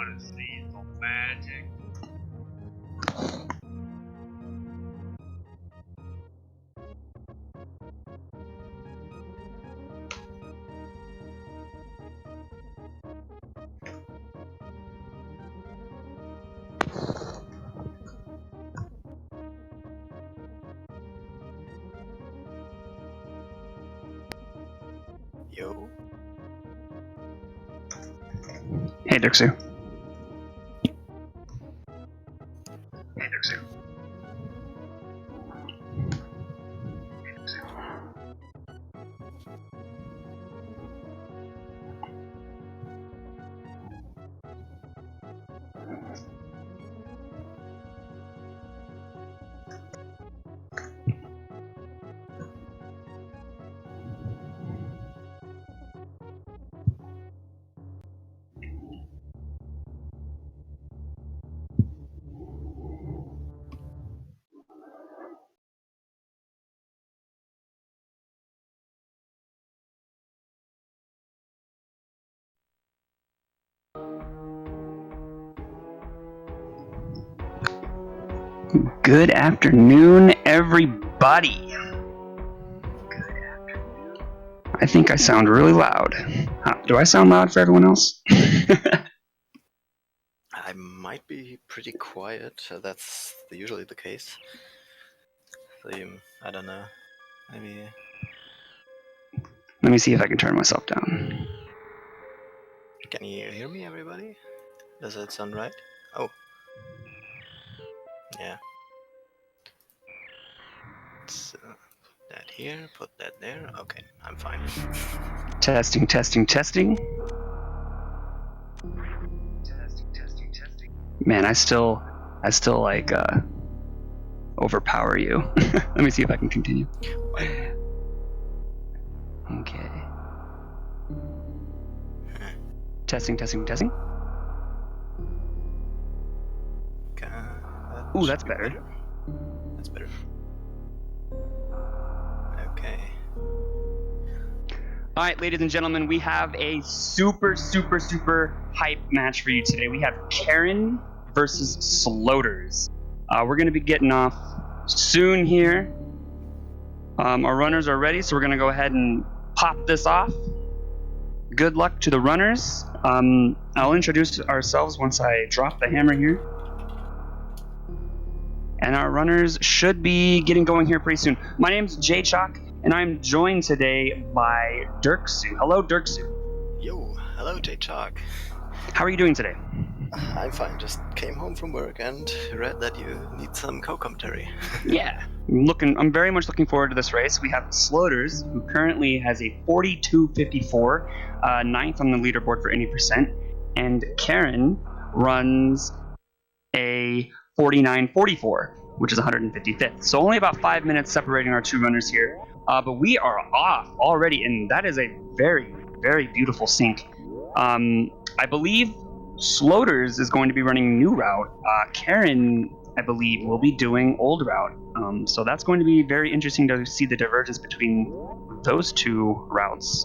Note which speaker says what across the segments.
Speaker 1: want to see some magic.
Speaker 2: Yo.
Speaker 3: Hey, Dirksu. Hey, Dirksu. Good afternoon, everybody. Good afternoon. I think I sound really loud. Do I sound loud for everyone else?
Speaker 2: I might be pretty quiet. That's usually the case. So I don't know. Maybe.
Speaker 3: Let me see if I can turn myself down.
Speaker 2: Can you hear me, everybody? Does that sound right? Oh. Yeah. So, put that here, put that there. Okay, I'm fine.
Speaker 3: Testing, testing, testing. Man, I still like overpower you. Let me see if I can continue. Okay. Testing, testing, testing. Ooh, that's better.
Speaker 2: That's better. Okay.
Speaker 3: All right, ladies and gentlemen, we have a super hype match for you today. We have Karen versus Sloaters. We're going to be getting off soon here. Our runners are ready, so we're going to go ahead and pop this off. Good luck to the runners. I'll introduce ourselves once I drop the hammer here. And our runners should be getting going here pretty soon. My name's Jay Chalk, and I'm joined today by Dirksu. Hello, Dirksu.
Speaker 2: Yo, hello, Jay Chalk.
Speaker 3: How are you doing today?
Speaker 2: I'm fine. Just came home from work and read that you need some co-commentary.
Speaker 3: Yeah. I'm very much looking forward to this race. We have Sloaters, who currently has a 42.54, ninth on the leaderboard for any percent, and Karen runs a 49.44, which is 155th. So only about 5 minutes separating our two runners here. But we are off already, and that is a very, very beautiful sync. I believe Sloaters is going to be running new route. Karen, I believe, will be doing old route. So that's going to be very interesting to see the divergence between those two routes.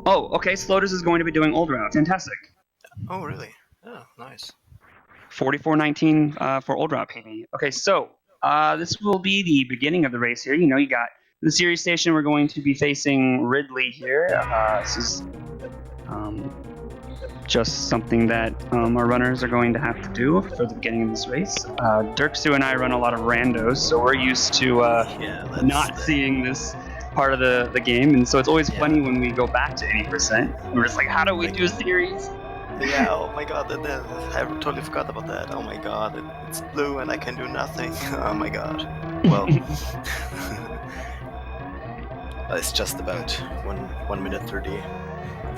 Speaker 3: Oh, okay, Sloaters is going to be doing old route. Fantastic.
Speaker 2: Oh, really? Oh, nice.
Speaker 3: 44.19 for old route PB. Okay, so this will be the beginning of the race here. You know, you got the series station. We're going to be facing Ridley here. This is just something that our runners are going to have to do for the beginning of this race. Dirksu and I run a lot of randos, so we're used to not seeing this part of the game, and so it's always funny when we go back to 80%. We're just like, how do we do series?
Speaker 2: Yeah, oh my god, I totally forgot about that. Oh my god, it's blue and I can do nothing. Oh my god. Well, it's just about 1 minute 30. You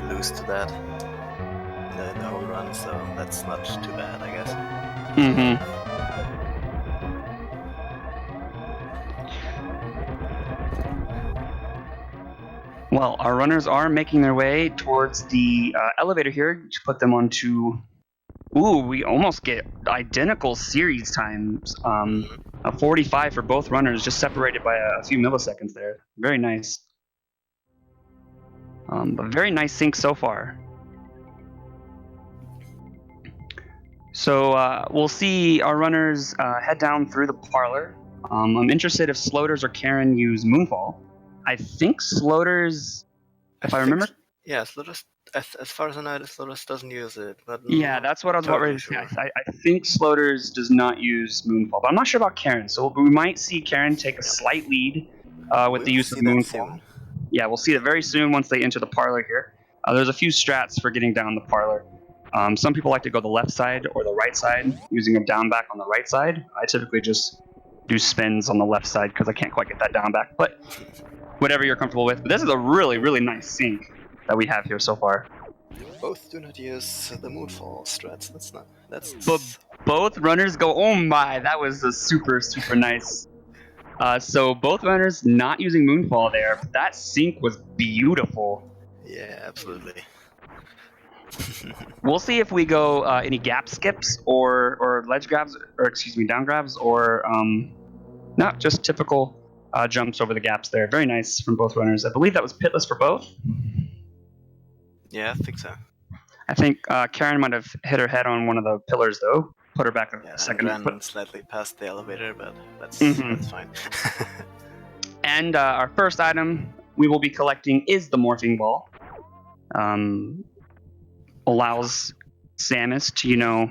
Speaker 2: lose to that in the whole run, so that's not too bad, I guess.
Speaker 3: Mm-hmm. Well, our runners are making their way towards the elevator here to put them onto... Ooh, we almost get identical series times. A 45 for both runners, just separated by a few milliseconds there. Very nice. But very nice sync so far. So we'll see our runners head down through the parlor. I'm interested if Sloaters or Karen use Moonfall. I think Sloaters, if I remember.
Speaker 2: Yeah, Sloaters, as far as I know, Sloaters doesn't use it, but
Speaker 3: Yeah, that's what I was about ready to say. I think Sloaters does not use Moonfall, but I'm not sure about Karen. So we might see Karen take a slight lead with
Speaker 2: We
Speaker 3: the
Speaker 2: will
Speaker 3: use of
Speaker 2: see that
Speaker 3: Moonfall.
Speaker 2: soon.
Speaker 3: Yeah, we'll see it very soon once they enter the parlor here. There's a few strats for getting down the parlor. Some people like to go the left side or the right side, using a down back on the right side. I typically just do spins on the left side because I can't quite get that down back, but whatever you're comfortable with. But this is a really, really nice sink that we have here so far.
Speaker 2: Both do not use the Moonfall strats.
Speaker 3: But both runners go, oh my, that was a super, super nice. So both runners not using Moonfall there. But that sink was beautiful.
Speaker 2: Yeah, absolutely.
Speaker 3: We'll see if we go any gap skips or ledge grabs, or excuse me, down grabs, or not just typical jumps over the gaps there. Very nice from both runners. I believe that was pitless for both.
Speaker 2: Yeah, I think so.
Speaker 3: I think Karen might have hit her head on one of the pillars though. Put her back a second.
Speaker 2: Ran slightly past the elevator, but that's fine.
Speaker 3: And our first item we will be collecting is the morphing ball. Allows Samus to,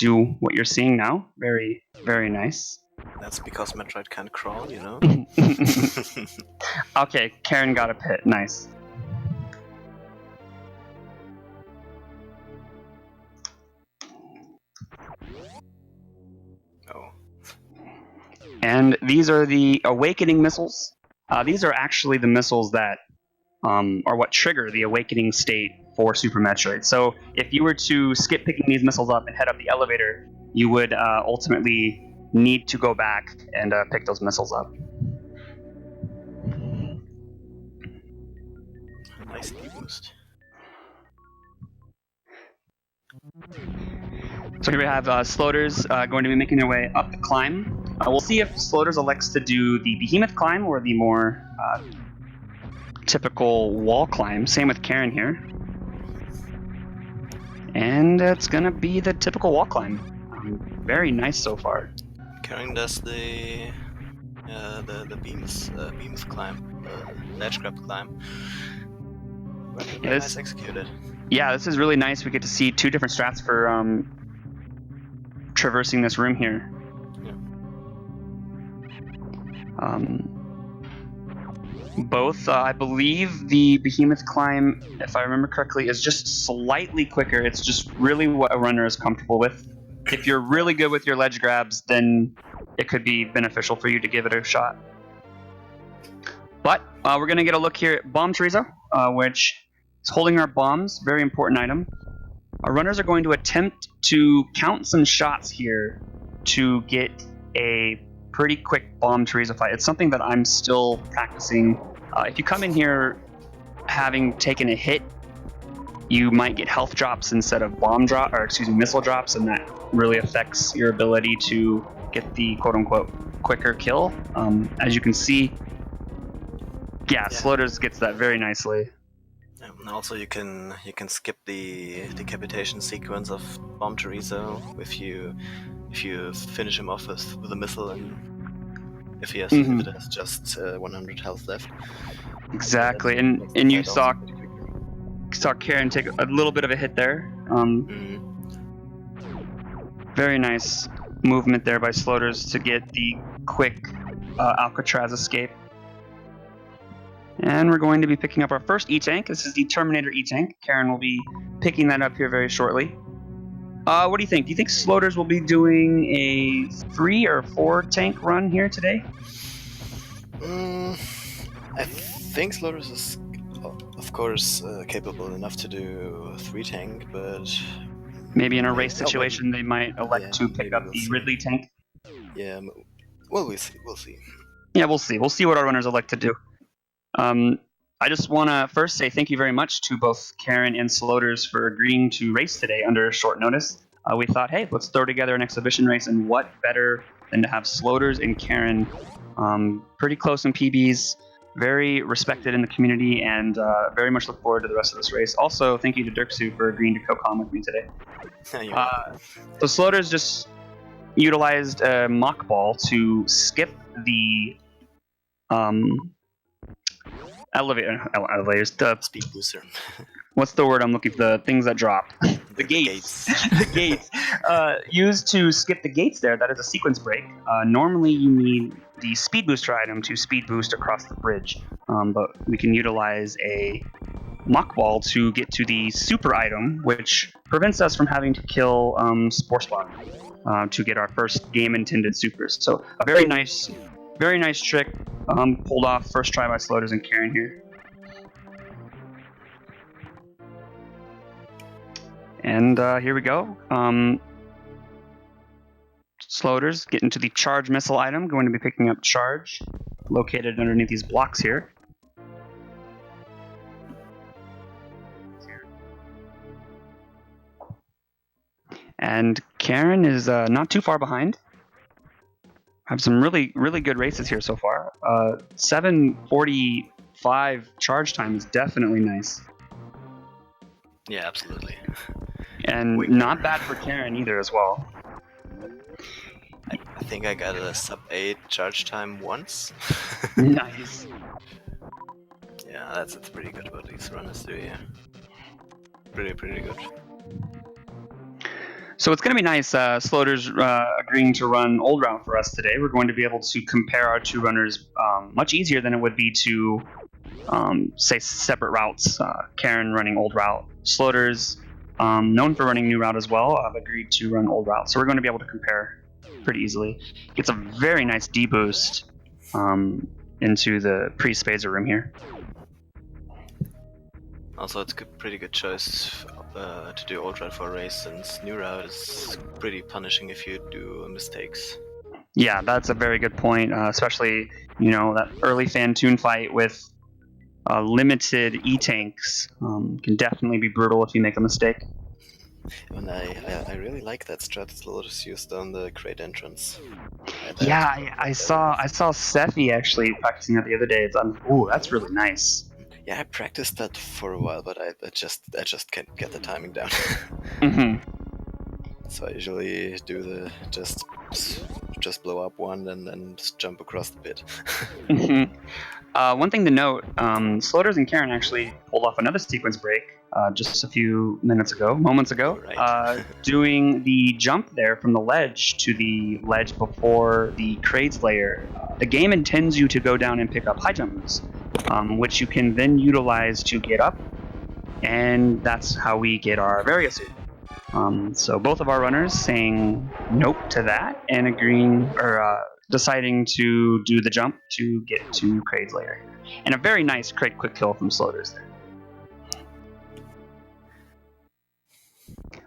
Speaker 3: do what you're seeing now. Very, very nice.
Speaker 2: That's because Metroid can't crawl,
Speaker 3: Okay, Karen got a pit. Nice.
Speaker 2: Oh.
Speaker 3: And these are the awakening missiles. These are actually the missiles that are what trigger the awakening state for Super Metroid. So if you were to skip picking these missiles up and head up the elevator, you would ultimately need to go back and pick those missiles up.
Speaker 2: Nice boost.
Speaker 3: So here we have Sloaters going to be making their way up the climb. We'll see if Sloaters elects to do the behemoth climb or the more typical wall climb. Same with Karen here. And it's going to be the typical wall climb. Very nice so far.
Speaker 2: Karen does the beams climb, ledge grab climb. Very nice executed.
Speaker 3: Yeah, this is really nice. We get to see two different strats for traversing this room here. Yeah. Both, I believe the behemoth climb, if I remember correctly, is just slightly quicker. It's just really what a runner is comfortable with. If you're really good with your ledge grabs, then it could be beneficial for you to give it a shot. But we're going to get a look here at Bomb Teresa, which is holding our bombs. Very important item. Our runners are going to attempt to count some shots here to get a pretty quick Bomb Teresa fight. It's something that I'm still practicing. If you come in here having taken a hit, you might get health drops instead of missile drops, and that really affects your ability to get the quote-unquote quicker kill. As you can see, Sloaters gets that very nicely.
Speaker 2: And also, you can skip the decapitation sequence of Bomb Teresa if you finish him off with a missile, and if it has just 100 health left.
Speaker 3: Exactly, and you saw Karen take a little bit of a hit there. Very nice movement there by Sloaters to get the quick Alcatraz escape. And we're going to be picking up our first E-Tank. This is the Terminator E-Tank. Karen will be picking that up here very shortly. What do you think? Do you think Sloaters will be doing a 3 or 4 tank run here today?
Speaker 2: I think Sloaters is, of course, capable enough to do 3 tank, but
Speaker 3: maybe in a race situation they might elect to pick up the Ridley tank.
Speaker 2: Yeah, well, we'll see.
Speaker 3: Yeah, we'll see. We'll see what our runners elect to do. I just want to first say thank you very much to both Karen and Sloaters for agreeing to race today under short notice. We thought, hey, let's throw together an exhibition race, and what better than to have Sloaters and Karen pretty close in PBs, very respected in the community, and very much look forward to the rest of this race. Also, thank you to Dirksu for agreeing to co-com with me today. So Sloaters just utilized a mock ball to skip the elevators. The
Speaker 2: speed booster.
Speaker 3: What's the word I'm looking for? The things that drop. The gates. The gates. Used to skip the gates there. That is a sequence break. Normally you need the speed booster item to speed boost across the bridge. But we can utilize a mock ball to get to the super item, which prevents us from having to kill Spore Spawn to get our first game intended supers. So a very nice trick pulled off first try by Sloaters and Karen here. And here we go. Sloaters get into the charge missile item. Going to be picking up charge, located underneath these blocks here. And Karen is not too far behind. Have some really good races here so far. 7:45 charge time is definitely nice.
Speaker 2: Yeah, absolutely.
Speaker 3: And not bad for Karen either as well.
Speaker 2: I think I got a sub-8 charge time once.
Speaker 3: Nice.
Speaker 2: Yeah, that's pretty good what these runners do here. Pretty good.
Speaker 3: So it's going to be nice, Sloaters agreeing to run old route for us today. We're going to be able to compare our two runners much easier than it would be to, say, separate routes. Karen running old route. Sloaters, known for running new route as well, have agreed to run old route. So we're going to be able to compare pretty easily. Gets a very nice D-boost into the pre-Spazer room here.
Speaker 2: Also, it's a pretty good choice to do old route for a race, since new route is pretty punishing if you do mistakes.
Speaker 3: Yeah, that's a very good point, especially, that early Fantoon fight with limited E-tanks can definitely be brutal if you make a mistake.
Speaker 2: And I really like that strat Sloaters used on the crate entrance.
Speaker 3: Yeah, I saw Sephi actually practicing that the other day. That's really nice.
Speaker 2: Yeah, I practiced that for a while, but I just can't get the timing down.
Speaker 3: Mm-hmm.
Speaker 2: So I usually do the just blow up one and then just jump across the pit.
Speaker 3: Mm-hmm. One thing to note, Sloaters and Karen actually pulled off another sequence break just a few moments ago,
Speaker 2: Right.
Speaker 3: doing the jump there from the ledge to the ledge before the Kraid's layer. The game intends you to go down and pick up high jump moves, which you can then utilize to get up, and that's how we get our Varia suit. So both of our runners saying nope to that and agreeing or deciding to do the jump to get to Kraid's lair. And a very nice Kraid quick kill from Sloaters there.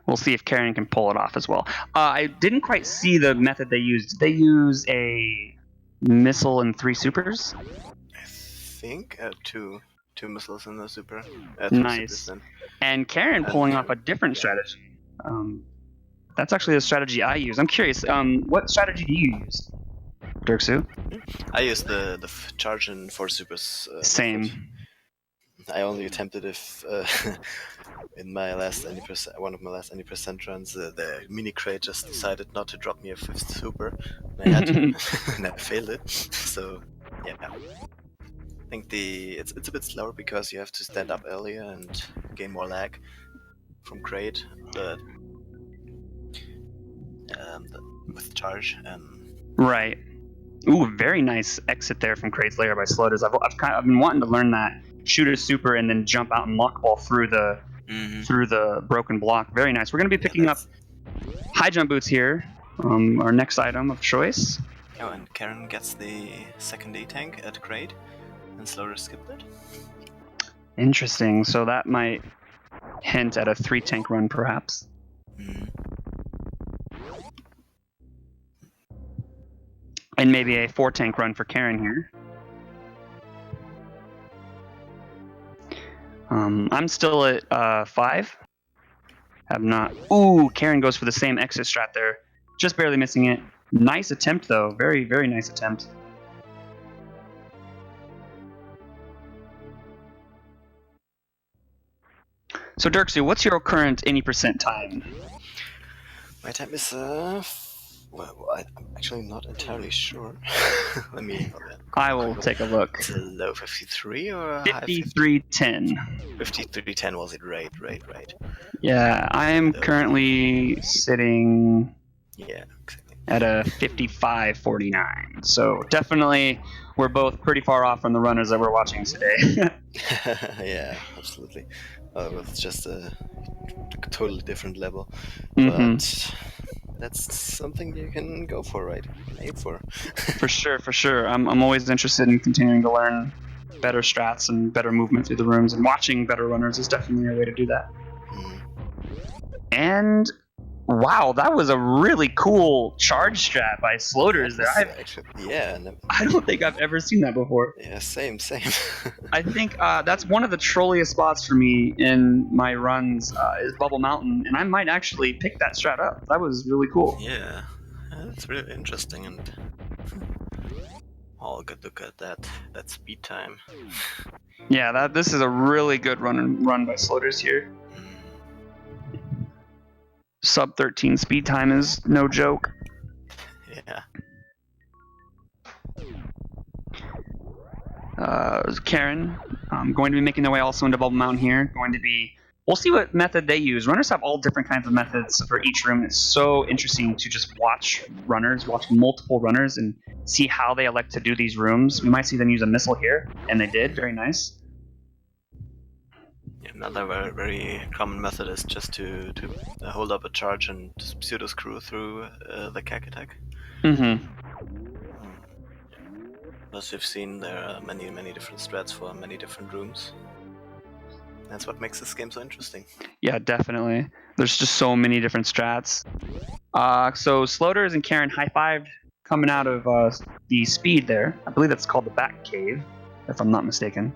Speaker 3: We'll see if Karen can pull it off as well. I didn't quite see the method they used. Did they use a missile and 3 supers?
Speaker 2: I think two missiles in the super.
Speaker 3: Nice.
Speaker 2: Supers,
Speaker 3: and Karen pulling off a different strategy. That's actually the strategy I use. I'm curious, what strategy do you use, Dirksu?
Speaker 2: I used the charge and 4 supers.
Speaker 3: Same.
Speaker 2: Method. I only attempted if in my last one of my last 90% runs, the mini crate just decided not to drop me a 5th super. And I had to, and I failed it. So yeah, I think it's a bit slower because you have to stand up earlier and gain more lag from crate, but with charge and
Speaker 3: right. Ooh, very nice exit there from Kraid's lair by Sloaters. I've been wanting to learn that. Shoot a super and then jump out and mock ball through the broken block. Very nice. We're going to be picking up high jump boots here. Our next item of choice.
Speaker 2: Oh, and Karen gets the second E-tank at Kraid, and Sloaters skipped it.
Speaker 3: Interesting. So that might hint at a 3-tank run, perhaps. And maybe a 4-tank run for Karen here. I'm still at 5. Have not. Ooh, Karen goes for the same exit strat there. Just barely missing it. Nice attempt, though. Very, very nice attempt. So Dirksu, what's your current any percent time?
Speaker 2: My time is well, I'm actually not entirely sure. Let me.
Speaker 3: I will take a look.
Speaker 2: It's a low 53 or a high
Speaker 3: 5310.
Speaker 2: 5310 was it? Right.
Speaker 3: Yeah, I am currently sitting
Speaker 2: Yeah, exactly.
Speaker 3: at a 5549. So definitely, we're both pretty far off from the runners that we're watching today.
Speaker 2: Yeah, absolutely. It's just a totally different level,
Speaker 3: Mhm.
Speaker 2: but that's something you can go for, right? You can aim for.
Speaker 3: For sure. I'm always interested in continuing to learn better strats and better movement through the rooms, and watching better runners is definitely a way to do that. And wow, that was a really cool charge strat by Sloaters there. I don't think I've ever seen that before.
Speaker 2: Yeah, same.
Speaker 3: I think that's one of the trolliest spots for me in my runs is Bubble Mountain, and I might actually pick that strat up. That was really cool.
Speaker 2: Yeah, that's really interesting, and oh, good look at that speed time.
Speaker 3: Yeah, this is a really good run by Sloaters here. Sub 13 speed time is no joke.
Speaker 2: Yeah.
Speaker 3: Karen, going to be making their way also into Bubble Mountain here. We'll see what method they use. Runners have all different kinds of methods for each room. It's so interesting to just watch multiple runners, and see how they elect to do these rooms. We might see them use a missile here, and they did. Very nice.
Speaker 2: Another very common method is just to hold up a charge and pseudo screw through the cack attack.
Speaker 3: Mm-hmm.
Speaker 2: As you've seen, there are many different strats for many different rooms. That's what makes this game so interesting.
Speaker 3: Yeah, definitely. There's just so many different strats. So Sloaters and Karen high-fived coming out of the speed there. I believe that's called the back cave, if I'm not mistaken.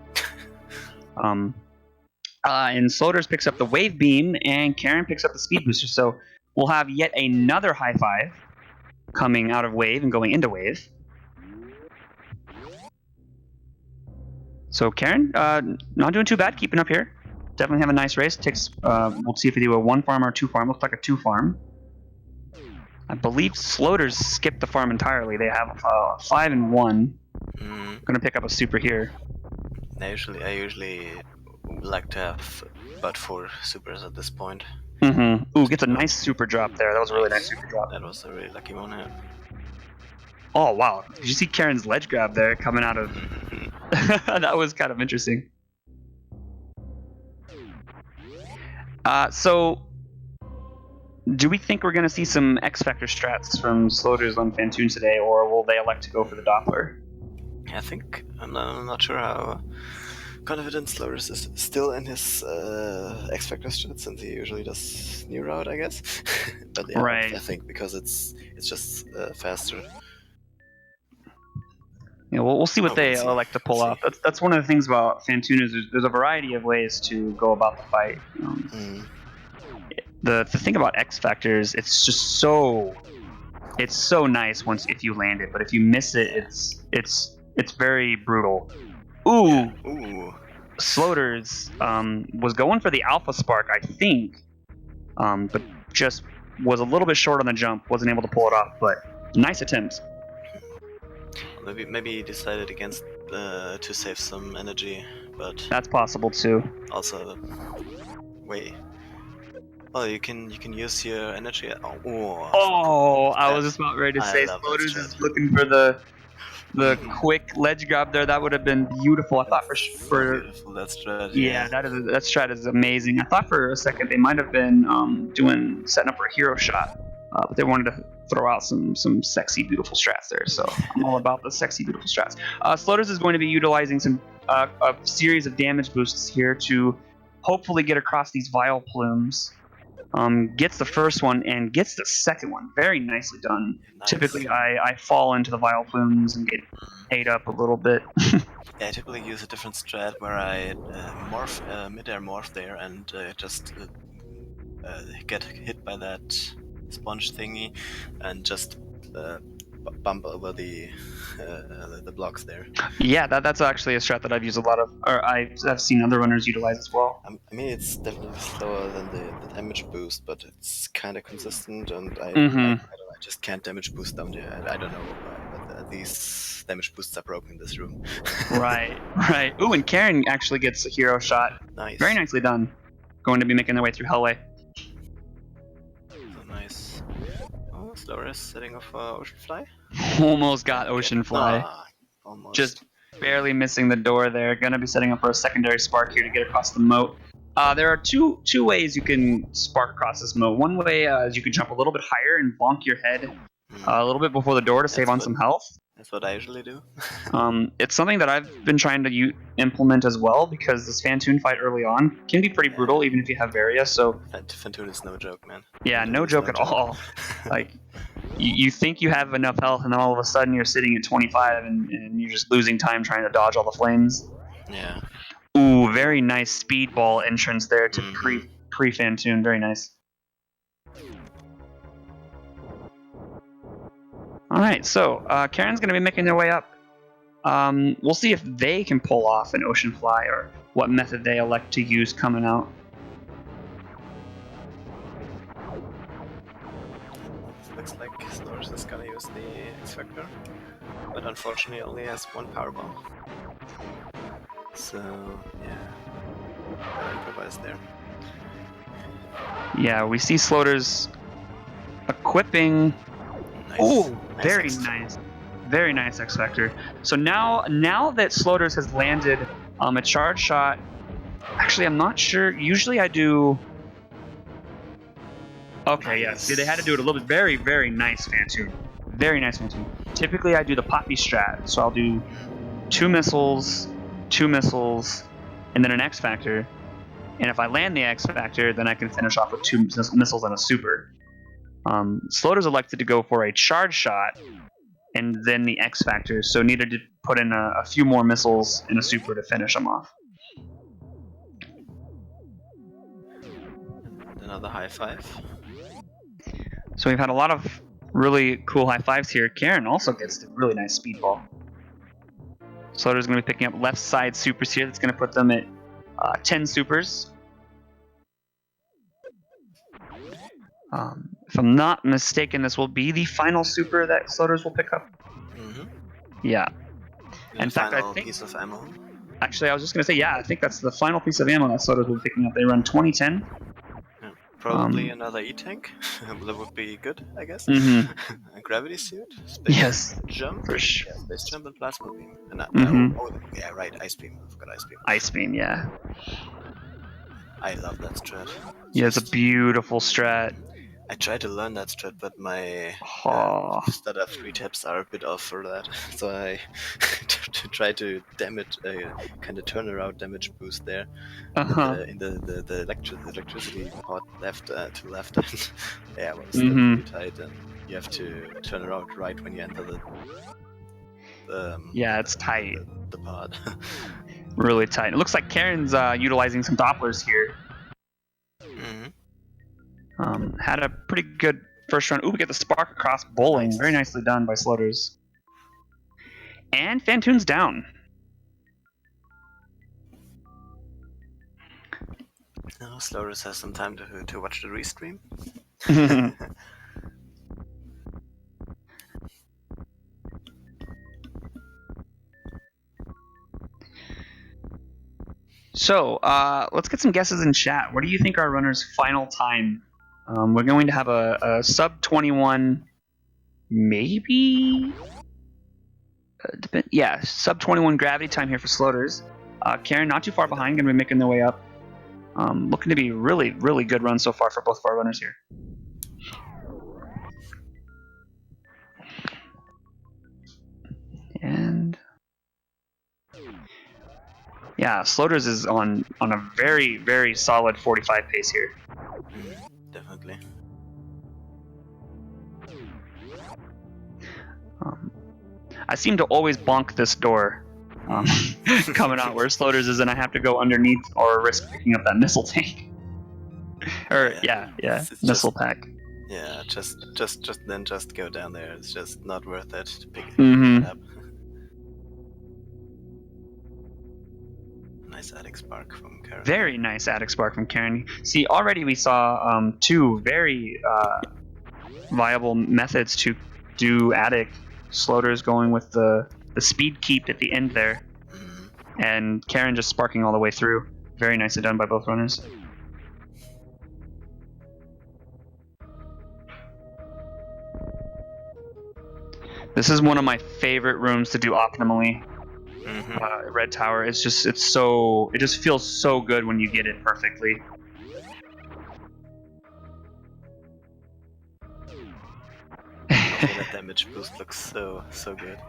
Speaker 3: And Sloaters picks up the wave beam, and Karen picks up the speed booster. So we'll have yet another high five coming out of wave and going into wave. So Karen, not doing too bad, keeping up here. Definitely have a nice race. We'll see if they do a 1 farm or a 2 farm. Looks like a 2 farm. I believe Sloaters skipped the farm entirely. They have 5 and 1. Gonna pick up a super here.
Speaker 2: I usually like to have about 4 supers at this point.
Speaker 3: Mm-hmm. Ooh, gets a nice super drop there. That was a really nice super drop.
Speaker 2: That was a really lucky one, yeah.
Speaker 3: Oh, wow. Did you see Karen's ledge grab there coming out of... That was kind of interesting. So, do we think we're going to see some X-Factor strats from Sloaters on Fantoon today, or will they elect to go for the Doppler?
Speaker 2: I think, I'm not sure how confident Sloaters is still in his X-Factor strat, since he usually does New Route, I guess. But yeah,
Speaker 3: right.
Speaker 2: I think because it's just faster.
Speaker 3: Yeah, we'll see what they elect to pull off. That's one of the things about Fantoon is there's a variety of ways to go about the fight. The thing about X Factors, it's just so nice if you land it, but if you miss it, it's very brutal. Ooh.
Speaker 2: Yeah. Ooh.
Speaker 3: Sloaters was going for the Alpha Spark, I think, but just was a little bit short on the jump, wasn't able to pull it off, but nice attempt.
Speaker 2: Maybe he decided against to save some energy, but
Speaker 3: that's possible too.
Speaker 2: Also, wait. Oh, you can use your energy.
Speaker 3: I was just about ready to say Sloaters is looking for the quick ledge grab there. That would have been beautiful. I thought for
Speaker 2: beautiful, that strat.
Speaker 3: Yeah, that strat is amazing. I thought for a second they might have been setting up for a hero shot, but they wanted to throw out some sexy, beautiful strats there. So I'm all about the sexy, beautiful strats. Sloaters is going to be utilizing some a series of damage boosts here to hopefully get across these Vile Plumes. Gets the first one and gets the second one. Very nicely done. Nice. Typically, I fall into the Vile Plumes and get ate up a little bit.
Speaker 2: Yeah, I typically use a different strat where I mid-air morph there and just get hit by that sponge thingy and just bump over the blocks there.
Speaker 3: Yeah, that's actually a strat that I've used a lot of, or I've seen other runners utilize as well.
Speaker 2: I mean, it's definitely slower than the damage boost, but it's kind of consistent, and I just can't damage boost down there. I don't know why, but these damage boosts are broken in this room.
Speaker 3: Right. Ooh, and Karen actually gets a hero shot.
Speaker 2: Nice.
Speaker 3: Very nicely done. Going to be making their way through Hellway.
Speaker 2: So nice. Oh, Sloaters setting off Ocean Fly.
Speaker 3: Almost got Ocean Fly.
Speaker 2: Almost.
Speaker 3: Just barely missing the door there. Gonna be setting up for a secondary spark here to get across the moat. There are two ways you can spark across this moat. One way is you can jump a little bit higher and bonk your head a little bit before the door to save on some health.
Speaker 2: That's what I usually do.
Speaker 3: It's something that I've been trying to implement as well, because this Phantoon fight early on can be pretty brutal, even if you have Varia. So
Speaker 2: Phantoon is no joke, man.
Speaker 3: Yeah, no joke at all. Like, you think you have enough health, and then all of a sudden you're sitting at 25, and you're just losing time trying to dodge all the flames.
Speaker 2: Yeah.
Speaker 3: Ooh, very nice speedball entrance there to pre Phantoon. Very nice. All right, so Karen's going to be making their way up. We'll see if they can pull off an Ocean Fly, or what method they elect to use coming out.
Speaker 2: Looks like Sloaters is gonna use the X-Factor, but unfortunately only has one power bomb. So, yeah, gotta improvise there.
Speaker 3: Yeah, we see Sloaters equipping.
Speaker 2: Nice.
Speaker 3: Ooh, very nice. Very nice X-Factor. So now that Sloaters has landed a charge shot, actually I'm not sure. Usually I do... Okay, yeah. See, they had to do it a little bit. Very, very nice Phantoon. Very nice Phantoon. Typically I do the Poppy strat. So I'll do 2 missiles, and then an X-Factor. And if I land the X-Factor, then I can finish off with 2 missiles and a super. Sloaters elected to go for a charge shot and then the X-Factor, so needed to put in a few more missiles and a super to finish them off.
Speaker 2: Another high five.
Speaker 3: So we've had a lot of really cool high fives here. Karen also gets a really nice speedball. Sloaters going to be picking up left side supers here. That's going to put them at 10 supers. If I'm not mistaken, this will be the final super that Sloaters will pick up. Yeah.
Speaker 2: In fact, I think piece of ammo.
Speaker 3: Actually, I was just going to say, yeah, I think that's the final piece of ammo that Sloaters will be picking up. They run 2010.
Speaker 2: Yeah. Probably another E-tank. That would be good, I guess. A gravity suit. Space jump.
Speaker 3: For sure.
Speaker 2: Yeah, space jump and plasma beam. And yeah, right. Ice beam. I forgot ice beam.
Speaker 3: Ice beam, yeah.
Speaker 2: I love that strat.
Speaker 3: Yeah, it's a beautiful strat.
Speaker 2: I tried to learn that strat, but my stutter 3 tips are a bit off for that. So I try to damage, kind of turnaround damage boost there. In the electricity pod left to left. And yeah, well, it's pretty tight, and you have to turn around right when you enter the
Speaker 3: yeah, it's tight.
Speaker 2: The pod.
Speaker 3: Really tight. It looks like Karen's utilizing some Dopplers here. Had a pretty good first run. Ooh, we get the spark across bowling. Nice. Very nicely done by Sloaters. And Phantoon's down.
Speaker 2: Now Sloaters has some time to watch the restream.
Speaker 3: So, let's get some guesses in chat. What do you think our runner's final time? We're going to have a sub 21, maybe? Yeah, sub 21 gravity time here for Sloaters. Karen, not too far behind, going to be making their way up. Looking to be really, really good run so far for both of our runners here. And yeah, Sloaters is on a very, very solid 45 pace here.
Speaker 2: Definitely.
Speaker 3: I seem to always bonk this door coming out where Sloaters is, and I have to go underneath or risk picking up that missile tank. Or yeah,
Speaker 2: it's
Speaker 3: missile pack.
Speaker 2: Yeah, just go down there. It's just not worth it to pick
Speaker 3: Mhm.
Speaker 2: it up. Nice attic spark from Karen.
Speaker 3: Very nice attic spark from Karen. See, already we saw two very viable methods to do attic. Sloaters going with the speed keep at the end there, and Karen just sparking all the way through. Very nicely done by both runners. This is one of my favorite rooms to do optimally. Red Tower. It just feels so good when you get it perfectly.
Speaker 2: That damage boost looks so good.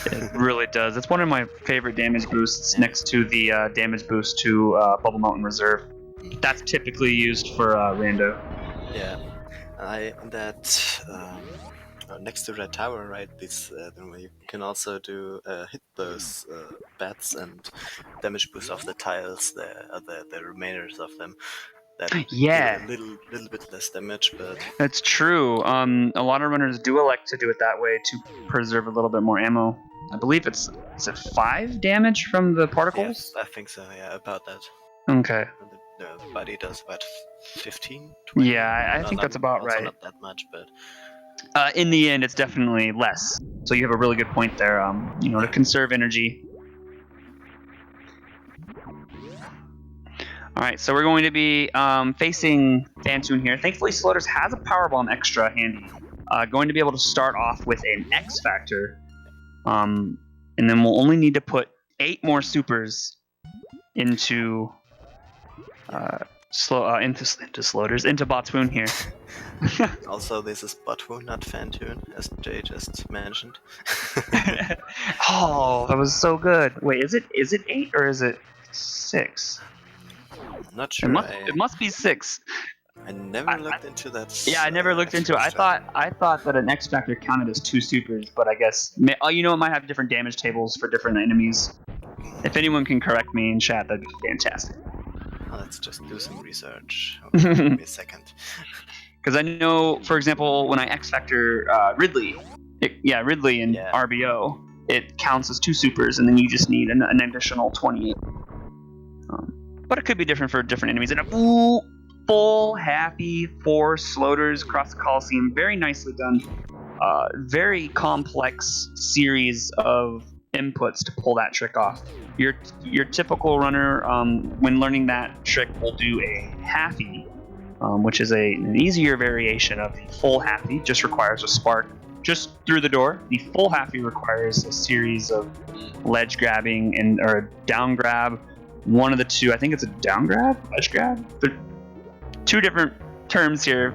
Speaker 3: It really does. It's one of my favorite damage boosts next to the damage boost to Bubble Mountain Reserve. That's typically used for rando.
Speaker 2: Yeah, next to Red Tower, right? This then you can also do hit those bats and damage boost off the tiles, the remainders of them. That
Speaker 3: Yeah,
Speaker 2: do a little bit less damage, but
Speaker 3: that's true. A lot of runners do elect to do it that way to preserve a little bit more ammo. I believe is it 5 damage from the particles?
Speaker 2: yes, I think so. Yeah, about that.
Speaker 3: Okay.
Speaker 2: And the body does about 15, 20.
Speaker 3: Yeah, I think that's about right.
Speaker 2: Not that much, but
Speaker 3: in the end, it's definitely less. So you have a really good point there. To conserve energy. All right, so we're going to be facing Phantoon here. Thankfully, Sloaters has a power bomb extra handy. Going to be able to start off with an X Factor, and then we'll only need to put 8 more supers into Sloaters, into Botswoon here.
Speaker 2: Also, this is Botswoon, not Phantoon, as Jay just mentioned.
Speaker 3: Oh, that was so good. Wait, is it 8 or is it 6?
Speaker 2: Not sure.
Speaker 3: It must be 6.
Speaker 2: I never looked into that.
Speaker 3: Yeah, I never looked into it. I thought that an X Factor counted as 2 supers, but I guess it might have different damage tables for different enemies. If anyone can correct me in chat, that'd be fantastic.
Speaker 2: Let's just do some research. Give me a second.
Speaker 3: Because I know, for example, when I X Factor Ridley in RBO, it counts as 2 supers, and then you just need an additional 28. But it could be different for different enemies. And a full happy 4 Sloaters across the Coliseum. Very nicely done. Very complex series of inputs to pull that trick off. Your typical runner, when learning that trick, will do a halfie, which is an easier variation of the full halfie. Just requires a spark just through the door. The full halfie requires a series of ledge grabbing or a down grab. One of the two, I think it's a down grab, ledge grab. There are 2 different terms here.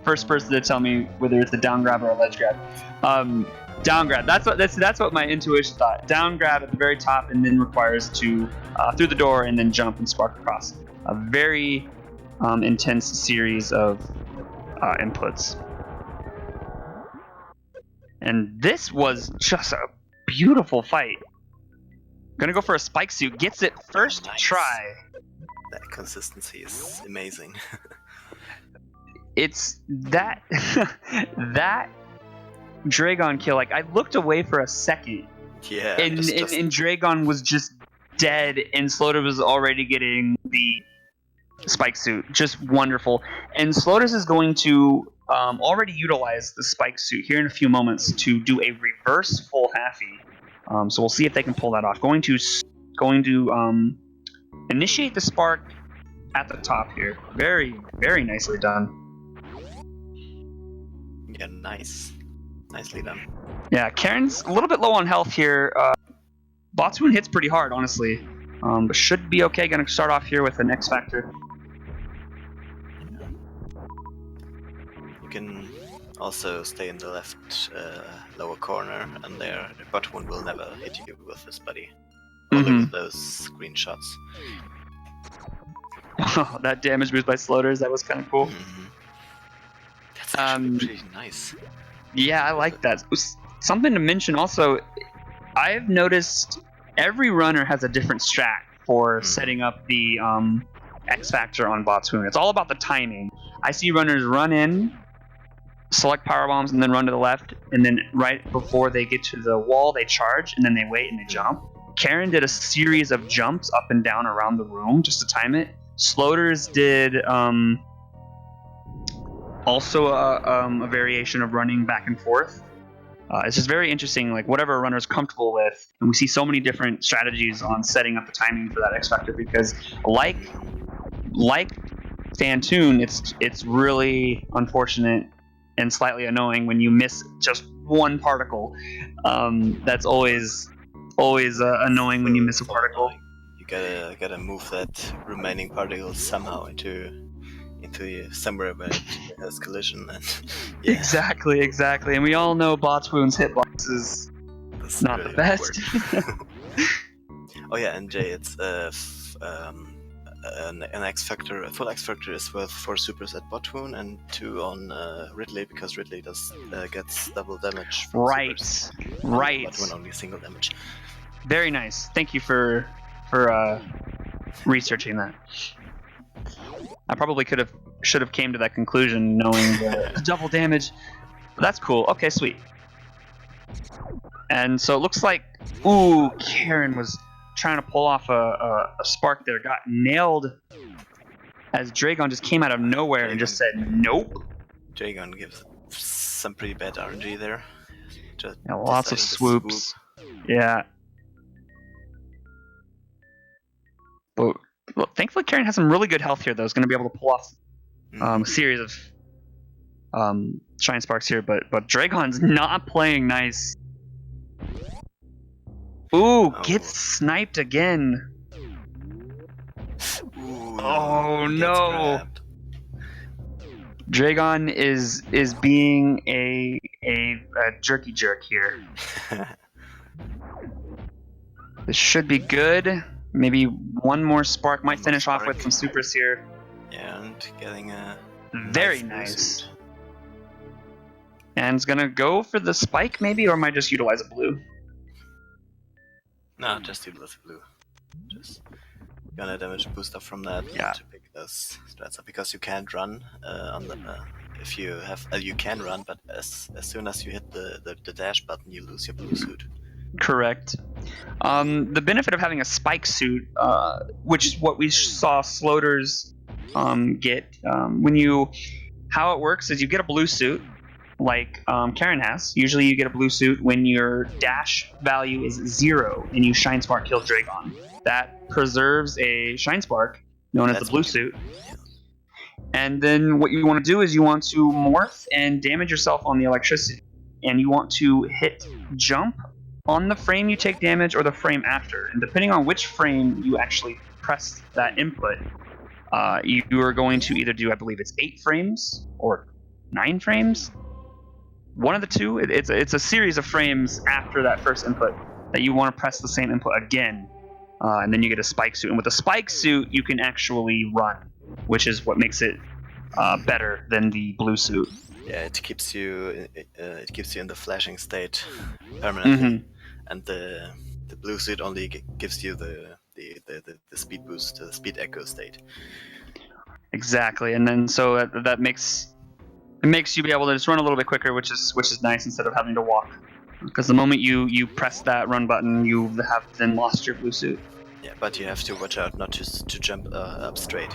Speaker 3: First person to tell me whether it's a down grab or a ledge grab. Down grab. That's what my intuition thought. Down grab at the very top, and then requires to through the door and then jump and spark across. A very intense series of inputs. And this was just a beautiful fight. Gonna go for a spike suit. Gets it first try.
Speaker 2: That consistency is amazing.
Speaker 3: It's that that Dragon kill. Like, I looked away for a second.
Speaker 2: Yeah.
Speaker 3: And Dragon was just dead, and Sloater was already getting the spike suit. Just wonderful. And Sloaters is going to already utilize the spike suit here in a few moments to do a reverse full halfie. So we'll see if they can pull that off. Going to initiate the spark at the top here. Very, very nicely done.
Speaker 2: Yeah, nicely done.
Speaker 3: Yeah, Karen's a little bit low on health here. Botswoon hits pretty hard, honestly, but should be okay. Gonna start off here with an X Factor.
Speaker 2: You can also stay in the left lower corner, and there the Botswoon will never hit you with his buddy. Only with those screenshots.
Speaker 3: Oh, that damage boost by Sloaters, that was kind of cool.
Speaker 2: That's actually pretty nice.
Speaker 3: Yeah, I like that. Something to mention also, I've noticed every runner has a different strat for setting up the X Factor on Botswoon. It's all about the timing. I see runners run in, select power bombs and then run to the left, and then right before they get to the wall, they charge, and then they wait and they jump. Karen did a series of jumps up and down around the room just to time it. Sloaters did also a variation of running back and forth. It's just very interesting, like whatever a runner's comfortable with, and we see so many different strategies on setting up the timing for that X Factor, because like Fantoon, it's really unfortunate and slightly annoying when you miss just one particle. That's always annoying when you miss a particle.
Speaker 2: You gotta move that remaining particle somehow into somewhere where it has collision. And yeah.
Speaker 3: Exactly. And we all know Botswoon's hitbox is not really the best.
Speaker 2: Oh yeah, and Jay, it's an X Factor. A full X Factor is worth 4 supers at Botswoon and 2 on Ridley, because Ridley gets double damage.
Speaker 3: Right.
Speaker 2: Botswoon only single damage.
Speaker 3: Very nice. Thank you for researching that. I probably should have came to that conclusion knowing the double damage. But that's cool. Okay, sweet. And so it looks like, Karen was trying to pull off a spark there, got nailed as Dragon just came out of nowhere and just said nope.
Speaker 2: Dragon gives some pretty bad RNG there.
Speaker 3: Lots of swoops. Yeah. But thankfully, Karen has some really good health here, though. Is going to be able to pull off a series of Shine Sparks here, but Dragon's not playing nice. Gets sniped again. Oh no! Grabbed. Dragon is being a jerky jerk here. This should be good. Maybe one more spark might finish off with some supers here.
Speaker 2: Yeah, and getting a
Speaker 3: very nice. And it's gonna go for the spike, maybe, or might just utilize a blue.
Speaker 2: No, just utilize a blue. Just gonna damage boost up from that.
Speaker 3: Yeah.
Speaker 2: To pick those strats up, because you can't run on the. If you have, you can run, but as soon as you hit the dash button, you lose your blue suit.
Speaker 3: Correct. The benefit of having a spike suit, which is what we saw Sloaters get, how it works is you get a blue suit, like Karen has. Usually you get a blue suit when your dash value is 0 and you Shine Spark kill Dragon. That preserves a Shine Spark, known as the blue suit. And then what you want to do is you want to morph and damage yourself on the electricity. And you want to hit jump on the frame you take damage or the frame after. And depending on which frame you actually press that input, you are going to either do, I believe it's 8 frames or 9 frames. One of the two. It's a series of frames after that first input that you want to press the same input again. And then you get a spike suit. And with a spike suit, you can actually run, which is what makes it better than the blue suit.
Speaker 2: Yeah, it keeps you in the flashing state permanently, and the blue suit only gives you the speed boost, the speed echo state.
Speaker 3: Exactly, and then so that makes you be able to just run a little bit quicker, which is nice instead of having to walk. Because the moment you press that run button, you have then lost your blue suit.
Speaker 2: Yeah, but you have to watch out not to jump up straight.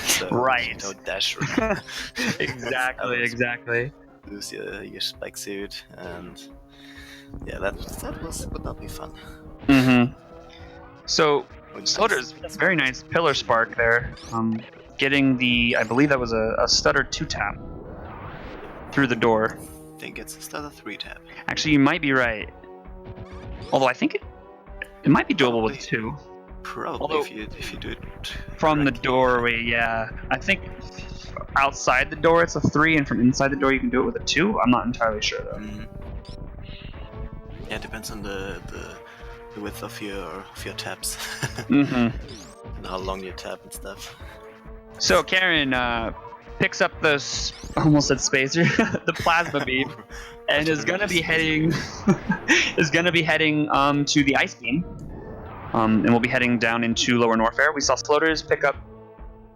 Speaker 2: So
Speaker 3: right.
Speaker 2: Don't dash.
Speaker 3: Exactly.
Speaker 2: Lose your spike suit, and yeah, that would not be fun.
Speaker 3: So Sloaters, very nice pillar spark there. Getting I believe that was a stutter 2-tap through the door.
Speaker 2: I think it's a stutter 3-tap.
Speaker 3: Actually, you might be right. Although I think it might be doable with 2.
Speaker 2: Probably. Although, if you do it
Speaker 3: from the doorway, yeah. I think outside the door it's a 3, and from inside the door you can do it with a 2. I'm not entirely sure though.
Speaker 2: Yeah, it depends on the width of your taps.
Speaker 3: And
Speaker 2: how long you tap and stuff.
Speaker 3: So Karen picks up those, almost said spacer, the plasma beam, and is gonna be heading to the ice beam. And we'll be heading down into Lower Norfair. We saw Sloaters pick up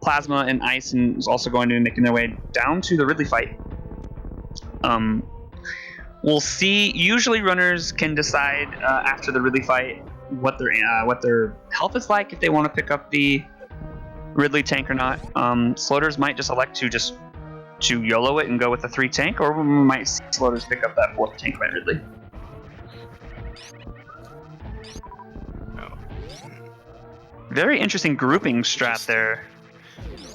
Speaker 3: plasma and ice, and is also going to be making their way down to the Ridley fight. We'll see. Usually, runners can decide after the Ridley fight what their health is like if they want to pick up the Ridley tank or not. Sloaters might just elect to YOLO it and go with the 3 tank, or we might see Sloaters pick up that 4th tank by Ridley. Very interesting grouping strat there.